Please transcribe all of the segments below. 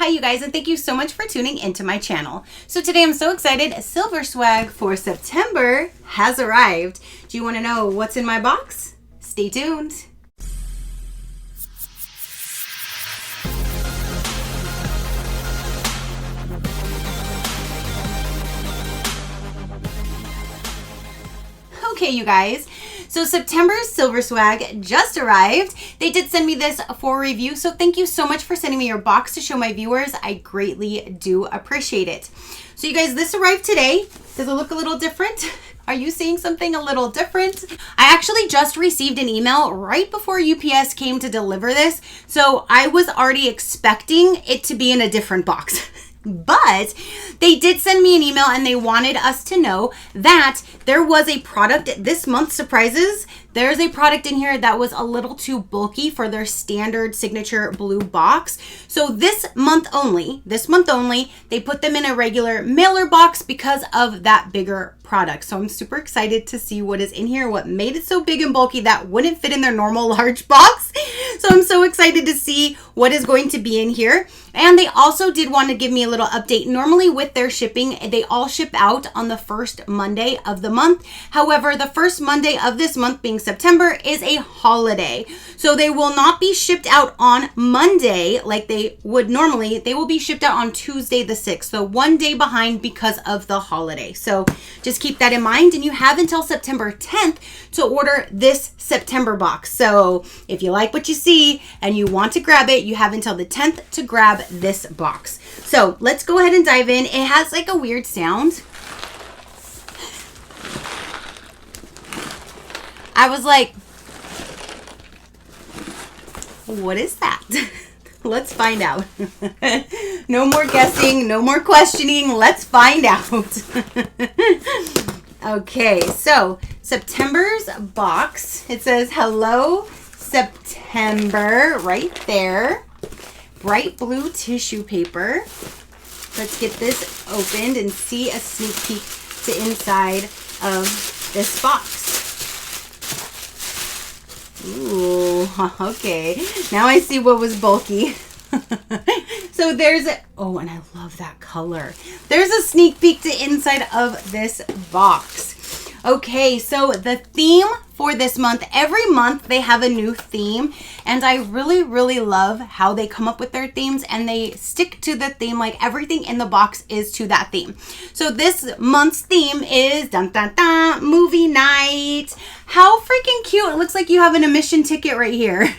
Hi you guys, and thank you so much for tuning into my channel. So today I'm so excited, Silver Swag for September has arrived. Do you want to know what's in my box? Stay tuned. Okay, you guys, so September's Silver Swag just arrived. They did send me this for review, so thank you so much for sending me your box to show my viewers. I greatly do appreciate it. So you guys, this arrived today. Does it look a little different? Are you seeing something a little different? I actually just received an email right before UPS came to deliver this, so I was already expecting it to be in a different box. But they did send me an email and they wanted us to know that there was a product this month, surprises. There's a product in here that was a little too bulky for their standard signature blue box. So this month only, they put them in a regular mailer box because of that bigger product. So I'm super excited to see what is in here, what made it so big and bulky that wouldn't fit in their normal large box. So I'm so excited to see what is going to be in here. And they also did want to give me a little update. Normally with their shipping, they all ship out on the first Monday of the month. However, the first Monday of this month, being September, is a holiday. So they will not be shipped out on Monday like they would normally. They will be shipped out on Tuesday the 6th. So one day behind because of the holiday. So just keep that in mind. And you have until September 10th to order this September box. So if you like what you see and you want to grab it, you have until the 10th to grab this box. So let's go ahead and dive in. It has like a weird sound. I was like, what is that? Let's find out. No more guessing, no more questioning. Let's find out. Okay, so September's box, it says hello September right there. Bright blue tissue paper. Let's get this opened and see a sneak peek to inside of this box. Ooh, okay. Now I see what was bulky. So there's a, oh, and I love that color. There's a sneak peek to inside of this box. Okay, so the theme for this month, every month they have a new theme, and I really love how they come up with their themes and they stick to the theme. Like everything in the box is to that theme. So this month's theme is dun dun dun, movie night. How freaking cute. It looks like you have an admission ticket right here.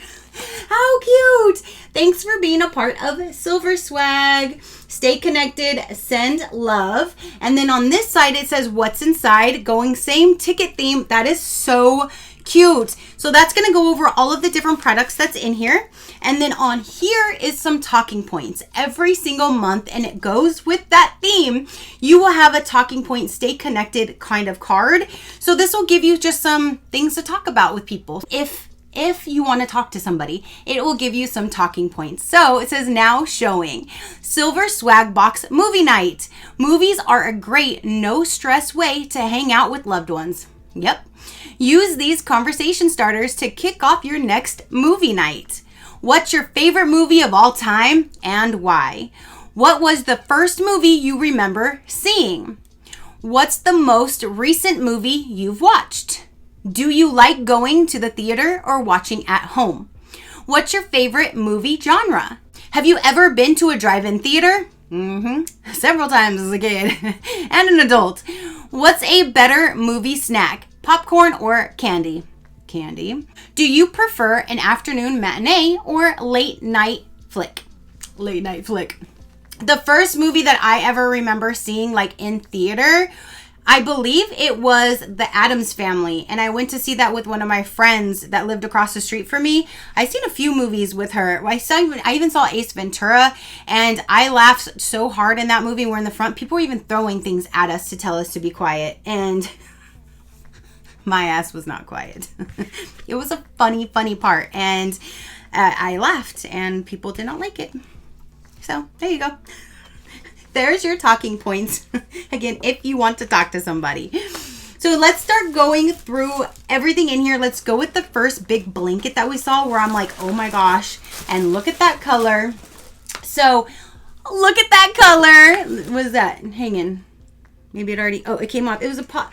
How cute. Thanks for being a part of Silver Swag. Stay connected, send love. And then on this side, it says what's inside, going same ticket theme. That is so cute. So that's going to go over all of the different products that's in here. And then on here is some talking points every single month, and it goes with that theme. You will have a talking point, stay connected kind of card. So this will give you just some things to talk about with people. If you want to talk to somebody, it will give you some talking points. So it says now showing Silver Swag Box Movie Night. Movies are a great no stress way to hang out with loved ones. Yep. Use these conversation starters to kick off your next movie night. What's your favorite movie of all time and why? What was the first movie you remember seeing? What's the most recent movie you've watched? Do you like going to the theater or watching at home? What's your favorite movie genre? Have you ever been to a drive-in theater? Several times as a kid and an adult. What's a better movie snack? Popcorn or candy? Candy. Do you prefer an afternoon matinee or late night flick? Late night flick. The first movie that I ever remember seeing like in theater, I believe it was The Addams Family, and I went to see that with one of my friends that lived across the street from me. I've seen a few movies with her. I even saw Ace Ventura, and I laughed so hard in that movie. We're in the front. People were even throwing things at us to tell us to be quiet, and my ass was not quiet. It was a funny part, and I laughed, and people did not like it. So there you go. There's your talking points. Again, if you want to talk to somebody. So let's start going through everything in here. Let's go with the first big blanket that we saw where I'm like, oh my gosh. And look at that color. So Look at that color. What is that? Hanging. Maybe it already, oh, it came off. It was a pot.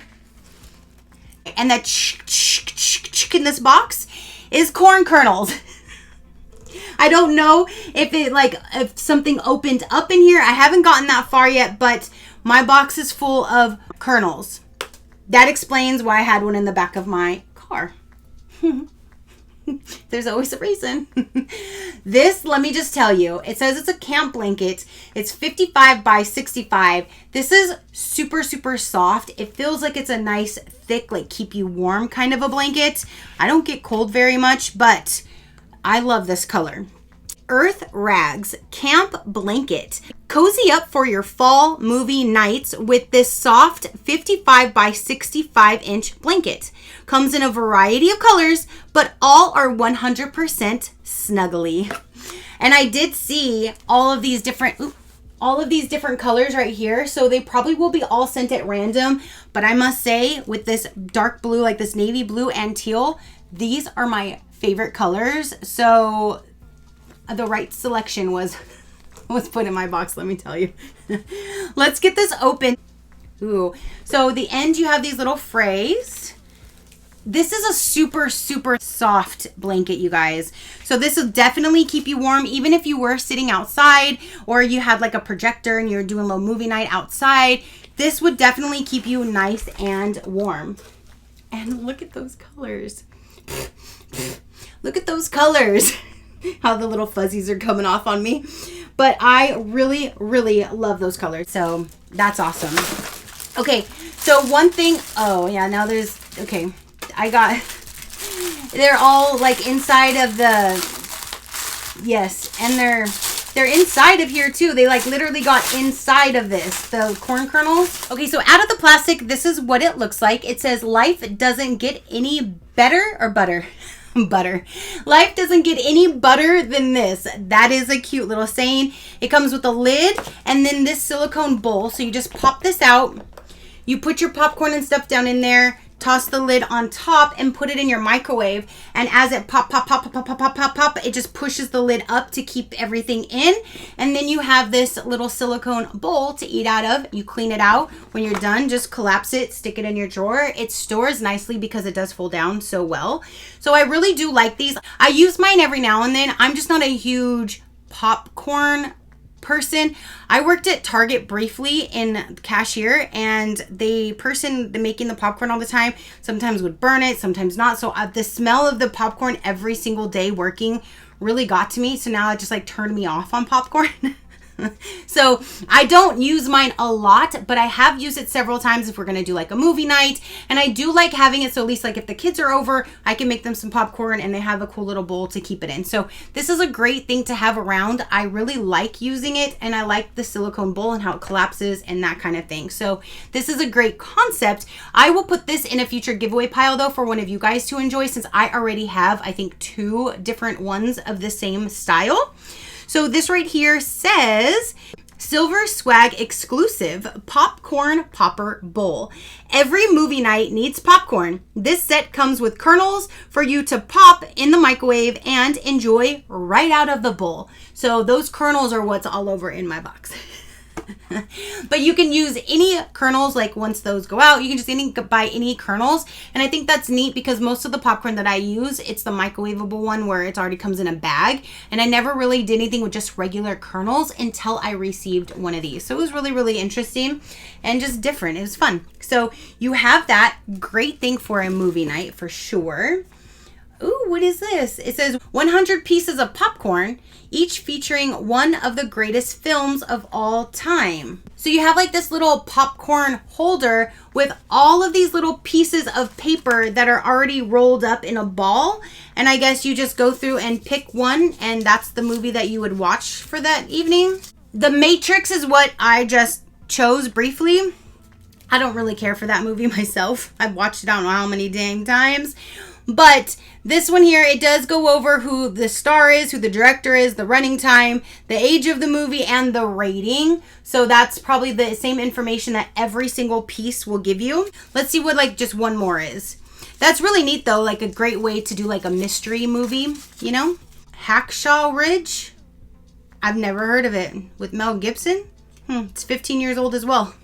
And that in this box is corn kernels. I don't know if something opened up in here. I haven't gotten that far yet, but my box is full of kernels. That explains why I had one in the back of my car. There's always a reason. This, let me just tell you, it says it's a camp blanket. It's 55 by 65. This is super, super soft. It feels like it's a nice, thick, like keep you warm kind of a blanket. I don't get cold very much, but I love this color. Earth Rags Camp Blanket. Cozy up for your fall movie nights with this soft 55 by 65 inch blanket. Comes in a variety of colors, but all are 100% snuggly. And I did see all of these different colors right here. So they probably will be all sent at random. But I must say, with this dark blue, like this navy blue and teal, these are my favorite colors. So the right selection was put in my box, let me tell you. Let's get this open. Ooh. So the end, you have these little frays. This is a super, super soft blanket, you guys. So this will definitely keep you warm, even if you were sitting outside or you had like a projector and you're doing a little movie night outside. This would definitely keep you nice and warm. And look at those colors. Look at those colors. How the little fuzzies are coming off on me. But I really, really love those colors. So that's awesome. Okay, so one thing, oh yeah, now there's, okay, they're all like inside of the, yes, and they're inside of here too. They like literally got inside of this, the corn kernels. Okay, so out of the plastic, this is what it looks like. It says life doesn't get any better or butter. Butter. Life doesn't get any butter than this. That is a cute little saying. It comes with a lid and then this silicone bowl. So you just pop this out. You put your popcorn and stuff down in there. Toss the lid on top and put it in your microwave. And as it pop, it just pushes the lid up to keep everything in. And then you have this little silicone bowl to eat out of. You clean it out. When you're done, just collapse it, stick it in your drawer. It stores nicely because it does fold down so well. So I really do like these. I use mine every now and then. I'm just not a huge popcorn person. I worked at Target briefly in cashier, and the person making the popcorn all the time sometimes would burn it, sometimes not. So the smell of the popcorn every single day working really got to me. So now it just like turned me off on popcorn. So I don't use mine a lot, but I have used it several times if we're going to do like a movie night. And I do like having it, so at least like if the kids are over, I can make them some popcorn and they have a cool little bowl to keep it in. So this is a great thing to have around. I really like using it, and I like the silicone bowl and how it collapses and that kind of thing. So this is a great concept. I will put this in a future giveaway pile though for one of you guys to enjoy, since I already have, I think, 2 different ones of the same style. So this right here says Silver Swag Exclusive Popcorn Popper Bowl. Every movie night needs popcorn. This set comes with kernels for you to pop in the microwave and enjoy right out of the bowl. So those kernels are what's all over in my box. But you can use any kernels, like once those go out, you can just buy any kernels. And I think that's neat because most of the popcorn that I use, it's the microwavable one where it already comes in a bag. And I never really did anything with just regular kernels until I received one of these. So it was really, really interesting and just different. It was fun. So you have that. Great thing for a movie night for sure. Ooh, what is this? It says 100 pieces of popcorn, each featuring one of the greatest films of all time. So you have like this little popcorn holder with all of these little pieces of paper that are already rolled up in a ball. And I guess you just go through and pick one, and that's the movie that you would watch for that evening. The Matrix is what I just chose briefly. I don't really care for that movie myself. I've watched it I don't know how many dang times. But this one here, it does go over who the star is, who the director is, the running time, the age of the movie, and the rating. So that's probably the same information that every single piece will give you. Let's see what like just one more is. That's really neat though, like a great way to do like a mystery movie, you know? Hacksaw Ridge. I've never heard of it. With Mel Gibson? It's 15 years old as well.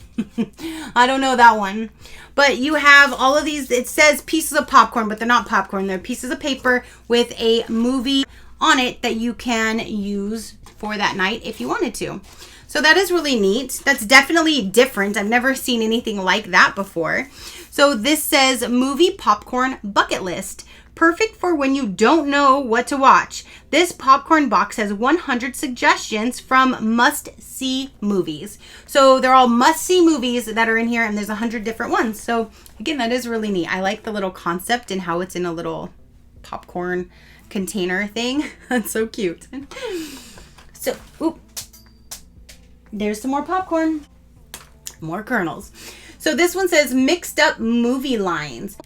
I don't know that one. But you have all of these, it says pieces of popcorn, but they're not popcorn. They're pieces of paper with a movie on it that you can use for that night if you wanted to. So that is really neat. That's definitely different. I've never seen anything like that before. So this says movie popcorn bucket list. Perfect for when you don't know what to watch. This popcorn box has 100 suggestions from must-see movies. So they're all must-see movies that are in here, and there's 100 different ones. So again, that is really neat. I like the little concept and how it's in a little popcorn container thing. That's so cute. So, there's some more popcorn. More kernels. So this one says mixed up movie lines.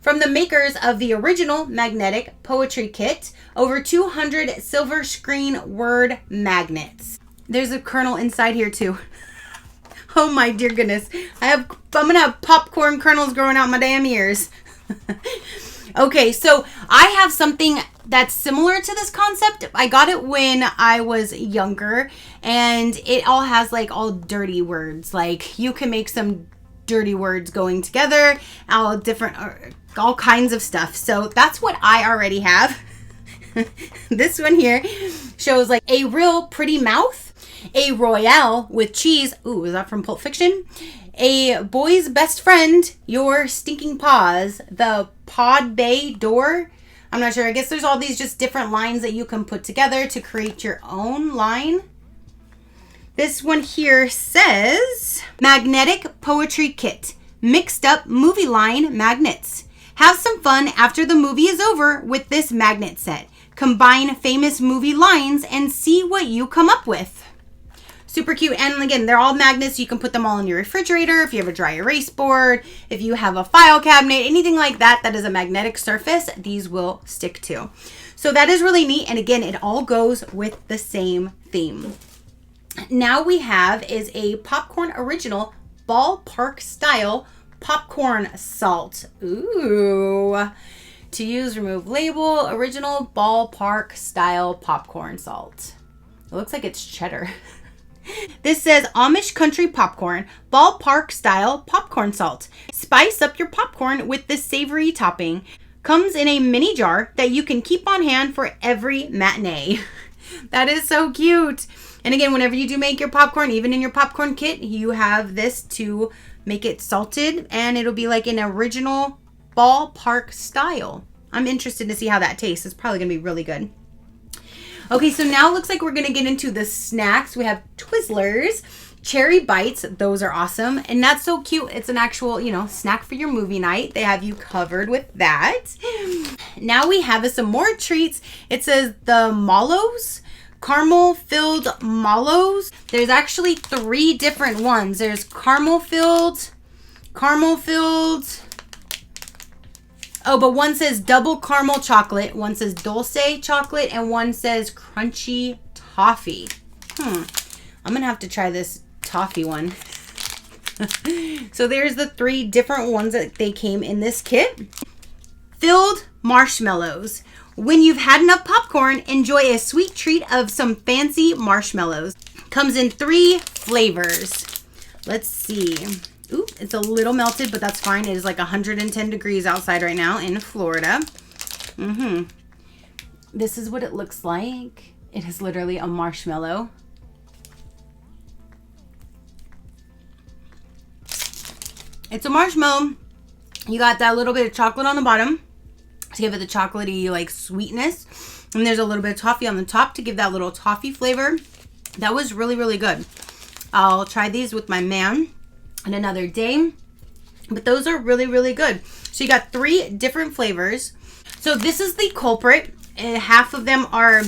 From the makers of the original magnetic poetry kit, over 200 silver screen word magnets. There's a kernel inside here too. Oh my dear goodness. I'm gonna have popcorn kernels growing out my damn ears. Okay, so I have something that's similar to this concept. I got it when I was younger, and it all has like all dirty words. Like you can make some dirty words going together, all kinds of stuff. So that's what I already have. This one here shows like a real pretty mouth, a royale with cheese. Ooh, is that from Pulp Fiction? A boy's best friend, your stinking paws, the pod bay door. I'm not sure. I guess there's all these just different lines that you can put together to create your own line. This one here says magnetic poetry kit, mixed up movie line magnets. Have some fun after the movie is over with this magnet set. Combine famous movie lines and see what you come up with. Super cute. And again, they're all magnets. You can put them all in your refrigerator. If you have a dry erase board, if you have a file cabinet, anything like that that is a magnetic surface, these will stick to. So that is really neat. And again, it all goes with the same theme. Now we have is a popcorn original ballpark style popcorn salt. Ooh. To use, remove label, original ballpark style popcorn salt. It looks like it's cheddar. This says Amish country popcorn, ballpark style popcorn salt. Spice up your popcorn with this savory topping. Comes in a mini jar that you can keep on hand for every matinee. That is so cute. And again, whenever you do make your popcorn, even in your popcorn kit, you have this to make it salted, and it'll be like an original ballpark style. I'm interested to see how that tastes. It's probably gonna be really good. Okay, so now it looks like we're gonna get into the snacks. We have Twizzlers, cherry bites. Those are awesome, and that's so cute. It's an actual, snack for your movie night. They have you covered with that. Now we have some more treats. It says the Mallows. Caramel filled mallows. There's actually 3 different ones. There's caramel filled. Oh, but one says double caramel chocolate, one says dulce chocolate, and one says crunchy toffee. I'm gonna have to try this toffee one. So there's the 3 different ones that they came in this kit. Filled marshmallows. When you've had enough popcorn, enjoy a sweet treat of some fancy marshmallows. Comes in 3 flavors. Let's see. Ooh, it's a little melted, but that's fine. It is like 110 degrees outside right now in Florida. This is what it looks like. It is literally a marshmallow. It's a marshmallow. You got that little bit of chocolate on the bottom to give it the chocolatey like sweetness, and there's a little bit of toffee on the top to give that little toffee flavor. That was really, really good. I'll try these with my man on another day, but those are really, really good. So you got 3 different flavors. So this is the culprit, and half of them are,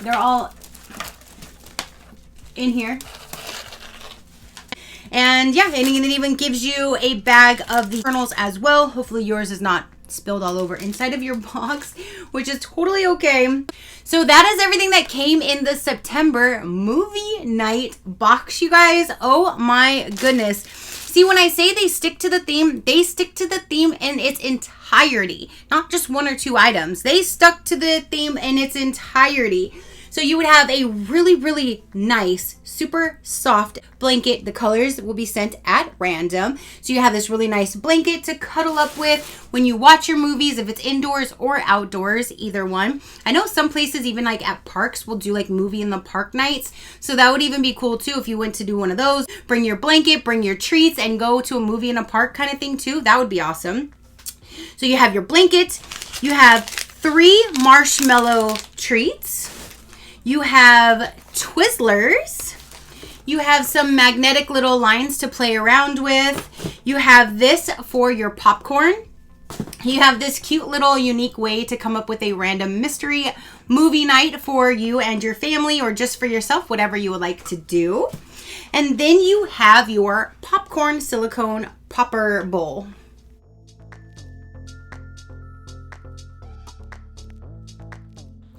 they're all in here. And yeah, and it even gives you a bag of the kernels as well. Hopefully yours is not spilled all over inside of your box, which is totally okay. So that is everything that came in the September movie night box, you guys. Oh my goodness. See, when I say they stick to the theme, they stick to the theme in its entirety, not just 1 or 2 items. They stuck to the theme in its entirety. So you would have a really, really nice, super soft blanket. The colors will be sent at random. So you have this really nice blanket to cuddle up with when you watch your movies, if it's indoors or outdoors, either one. I know some places, even like at parks, will do like movie in the park nights. So that would even be cool too if you went to do one of those. Bring your blanket, bring your treats, and go to a movie in a park kind of thing too. That would be awesome. So you have your blanket. You have 3 marshmallow treats. You have Twizzlers. You have some magnetic little lines to play around with. You have this for your popcorn. You have this cute little unique way to come up with a random mystery movie night for you and your family, or just for yourself, whatever you would like to do. And then you have your popcorn silicone popper bowl.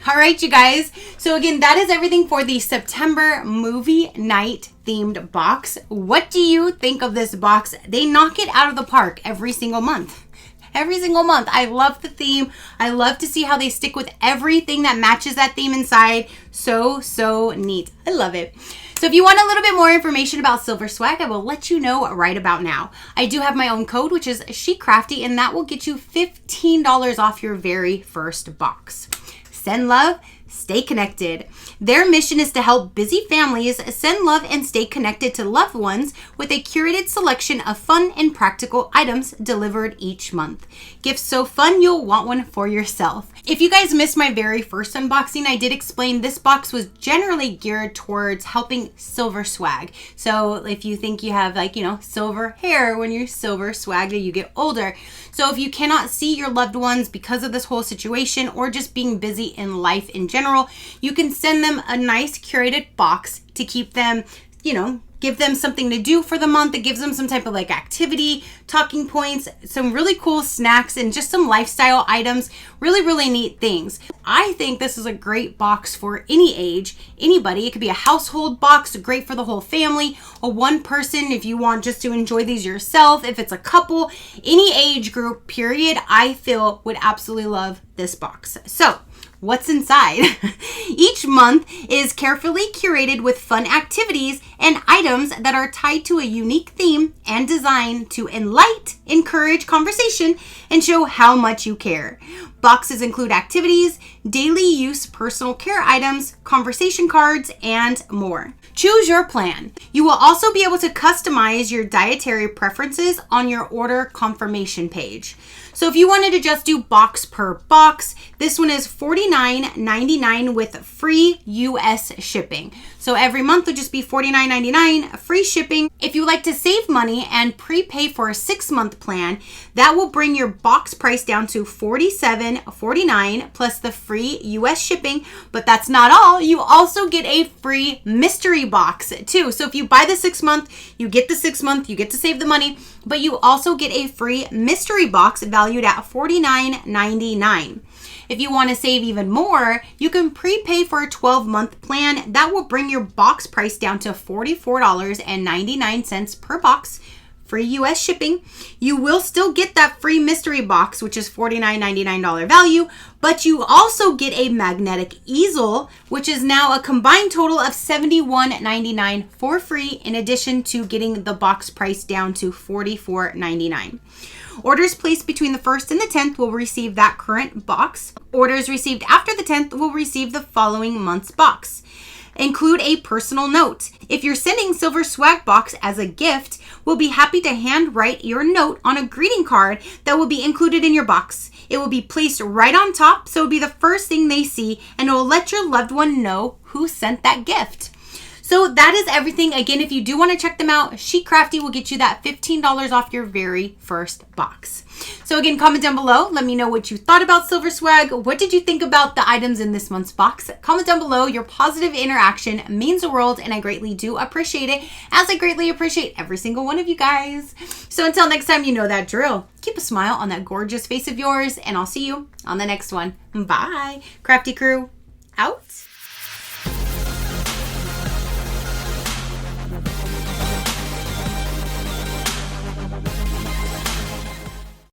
All right, you guys. So again, that is everything for the September movie night themed box. What do you think of this box? They knock it out of the park every single month. Every single month. I love the theme. I love to see how they stick with everything that matches that theme inside. So neat. I love it. So if you want a little bit more information about Silver Swag, I will let you know right about now. I do have my own code, which is SheCrafty, and that will get you $15 off your very first box. Send love, stay connected. Their mission is to help busy families send love and stay connected to loved ones with a curated selection of fun and practical items delivered each month. Gifts so fun you'll want one for yourself. If you guys missed my very first unboxing, I did explain this box was generally geared towards helping Silver Swag. So if you think you have silver hair when you're silver swagged or you get older. So if you cannot see your loved ones because of this whole situation, or just being busy in life in general, you can send them a nice curated box to keep them, give them something to do for the month. It gives them some type of activity, talking points, some really cool snacks, and just some lifestyle items. Really, really neat things. I think this is a great box for any age, anybody. It could be a household box, great for the whole family, a one person if you want just to enjoy these yourself. If it's a couple, any age group, period, I feel would absolutely love this box. So what's inside? Each month is carefully curated with fun activities and items that are tied to a unique theme and designed to enlighten, encourage conversation, and show how much you care. Boxes include activities, daily use personal care items, conversation cards, and more. Choose your plan. You will also be able to customize your dietary preferences on your order confirmation page. So if you wanted to just do box per box, this one is $49.99 with free US shipping. So every month will just be $49.99, free shipping. If you like to save money and prepay for a 6-month plan, that will bring your box price down to $47.49 plus the free US shipping. But that's not all. You also get a free mystery box too. So if you buy the 6-month, you get the 6-month, you get to save the money, but you also get a free mystery box valued at $49.99. If you want to save even more, you can prepay for a 12-month plan. That will bring your box price down to $44.99 per box, free US shipping. You will still get that free mystery box, which is $49.99 value, but you also get a magnetic easel, which is now a combined total of $71.99 for free, in addition to getting the box price down to $44.99. Orders placed between the 1st and the 10th will receive that current box. Orders received after the 10th will receive the following month's box. Include a personal note. If you're sending Silver Swag Box as a gift, we'll be happy to handwrite your note on a greeting card that will be included in your box. It will be placed right on top, so it'll be the first thing they see, and it will let your loved one know who sent that gift. So that is everything. Again, if you do want to check them out, SheCrafty will get you that $15 off your very first box. So again, comment down below. Let me know what you thought about Silver Swag. What did you think about the items in this month's box? Comment down below. Your positive interaction means the world, and I greatly do appreciate it, as I greatly appreciate every single one of you guys. So until next time, you know that drill. Keep a smile on that gorgeous face of yours, and I'll see you on the next one. Bye. Crafty crew, out.